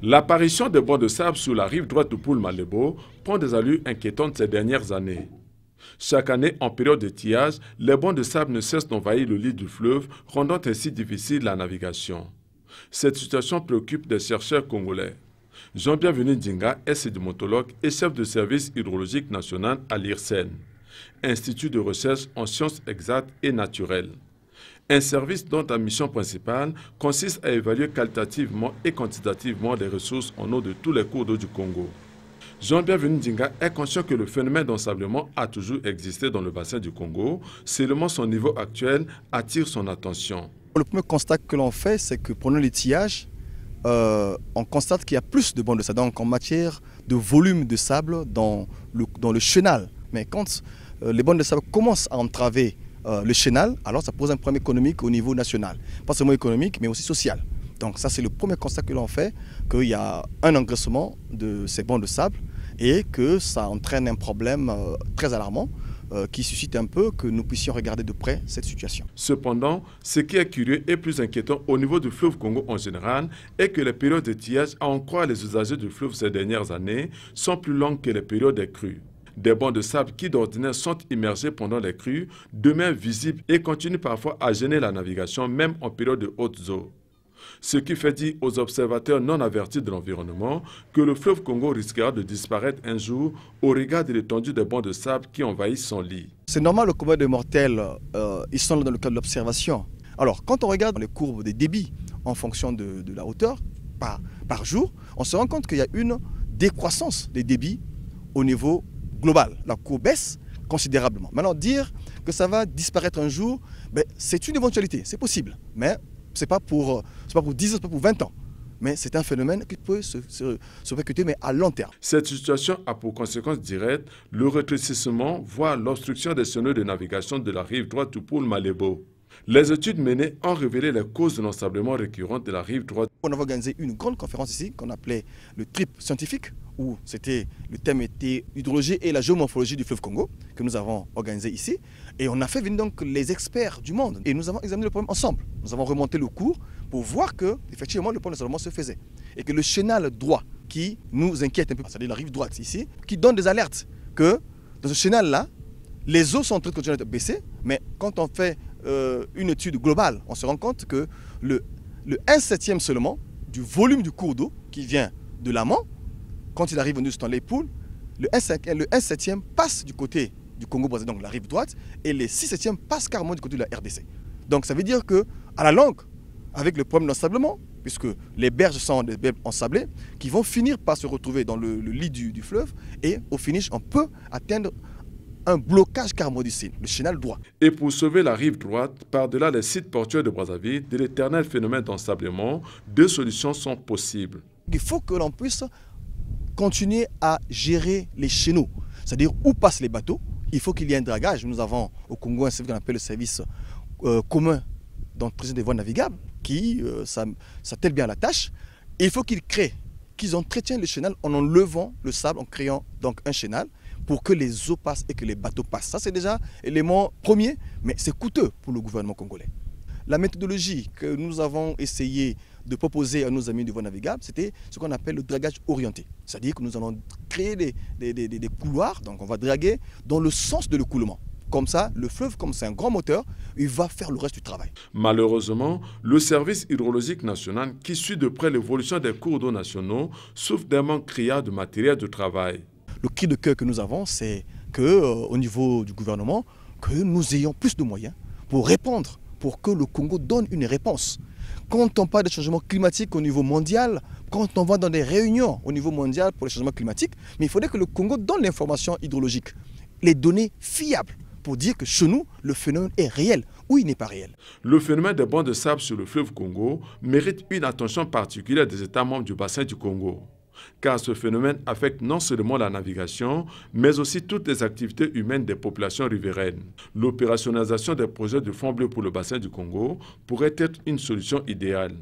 L'apparition des bancs de sable sur la rive droite du Poul Malebo prend des allures inquiétantes ces dernières années. Chaque année, en période de tillage, les bancs de sable ne cessent d'envahir le lit du fleuve, rendant ainsi difficile la navigation. Cette situation préoccupe des chercheurs congolais. Jean-Bienvenu Ndinga est sédimologue et chef de service hydrologique national à l'IRSEN, Institut de recherche en sciences exactes et naturelles. Un service dont la mission principale consiste à évaluer qualitativement et quantitativement les ressources en eau de tous les cours d'eau du Congo. Jean-Bienvenu Ndinga est conscient que le phénomène d'ensablement a toujours existé dans le bassin du Congo, seulement son niveau actuel attire son attention. Le premier constat que l'on fait, c'est que pendant les tillages, on constate qu'il y a plus de bancs de sable, donc en matière de volume de sable dans le chenal. Mais quand les bancs de sable commencent à entraver le chenal, alors ça pose un problème économique au niveau national. Pas seulement économique, mais aussi social. Donc ça, c'est le premier constat que l'on fait, qu'il y a un engraissement de ces bancs de sable et que ça entraîne un problème très alarmant qui suscite un peu que nous puissions regarder de près cette situation. Cependant, ce qui est curieux et plus inquiétant au niveau du fleuve Congo en général est que les périodes de tillage, à en croire les usagers du fleuve ces dernières années, sont plus longues que les périodes des crues. Des bancs de sable qui d'ordinaire sont immergés pendant les crues demeurent visibles et continuent parfois à gêner la navigation même en période de hautes eaux. Ce qui fait dire aux observateurs non avertis de l'environnement que le fleuve Congo risquera de disparaître un jour au regard de l'étendue des bancs de sable qui envahissent son lit. C'est normal, le combat des mortels, ils sont là dans le cadre de l'observation. Alors, quand on regarde les courbes des débits en fonction de la hauteur par jour, on se rend compte qu'il y a une décroissance des débits au niveau global. La courbe baisse considérablement. Maintenant, dire que ça va disparaître un jour, c'est une éventualité, c'est possible. Mais ce n'est pas pour 10 ans, ce n'est pas pour 20 ans. Mais c'est un phénomène qui peut se percuter, mais à long terme. Cette situation a pour conséquence directe le rétrécissement, voire l'obstruction des canaux de navigation de la rive droite du Poul Malebo. Les études menées ont révélé les causes de l'ensablement récurrent de la rive droite. On avait organisé une grande conférence ici qu'on appelait le TRIP scientifique, où le thème était l'hydrologie et la géomorphologie du fleuve Congo, que nous avons organisé ici. Et on a fait venir donc les experts du monde. Et nous avons examiné le problème ensemble. Nous avons remonté le cours pour voir que, effectivement, le problème d'ensablement se faisait. Et que le chenal droit qui nous inquiète un peu, c'est-à-dire la rive droite ici, qui donne des alertes que dans ce chenal-là, les eaux sont en train de continuer à baisser, mais quand on fait une étude globale, on se rend compte que le 1/7 seulement du volume du cours d'eau qui vient de l'amont, quand il arrive au dans les poules, le 1/7 passe du côté du Congo-Brazzaville, donc la rive droite, et les 6/7 passent carrément du côté de la RDC. Donc ça veut dire qu'à la longue, avec le problème d'ensablement, puisque les berges sont des berges ensablées, qui vont finir par se retrouver dans le lit du fleuve, et au finish, on peut atteindre un blocage carrément du chenal, le chenal droit. Et pour sauver la rive droite, par-delà les sites portuaires de Brazzaville, de l'éternel phénomène d'ensablement, deux solutions sont possibles. Il faut que l'on puisse continuer à gérer les chenaux, c'est-à-dire où passent les bateaux. Il faut qu'il y ait un dragage. Nous avons au Congo un service qu'on appelle le service commun d'entretien des voies navigables qui s'attelle bien à la tâche. Et il faut qu'ils entretiennent le chenal en enlevant le sable, en créant donc un chenal pour que les eaux passent et que les bateaux passent. Ça, c'est déjà l'élément premier, mais c'est coûteux pour le gouvernement congolais. La méthodologie que nous avons essayé de proposer à nos amis de voies navigables, c'était ce qu'on appelle le dragage orienté. C'est-à-dire que nous allons créer des couloirs, donc on va draguer dans le sens de l'écoulement. Comme ça, le fleuve, comme c'est un grand moteur, il va faire le reste du travail. Malheureusement, le service hydrologique national, qui suit de près l'évolution des cours d'eau nationaux, souffre d'un manque criard de matériel de travail. Le cri de cœur que nous avons, c'est qu'au niveau du gouvernement, que nous ayons plus de moyens pour répondre, pour que le Congo donne une réponse. Quand on parle des changements climatiques au niveau mondial, quand on va dans des réunions au niveau mondial pour les changements climatiques, mais il faudrait que le Congo donne l'information hydrologique, les données fiables, pour dire que chez nous, le phénomène est réel ou il n'est pas réel. Le phénomène des bancs de sable sur le fleuve Congo mérite une attention particulière des États membres du bassin du Congo. Car ce phénomène affecte non seulement la navigation, mais aussi toutes les activités humaines des populations riveraines. L'opérationnalisation des projets de fonds bleus pour le bassin du Congo pourrait être une solution idéale.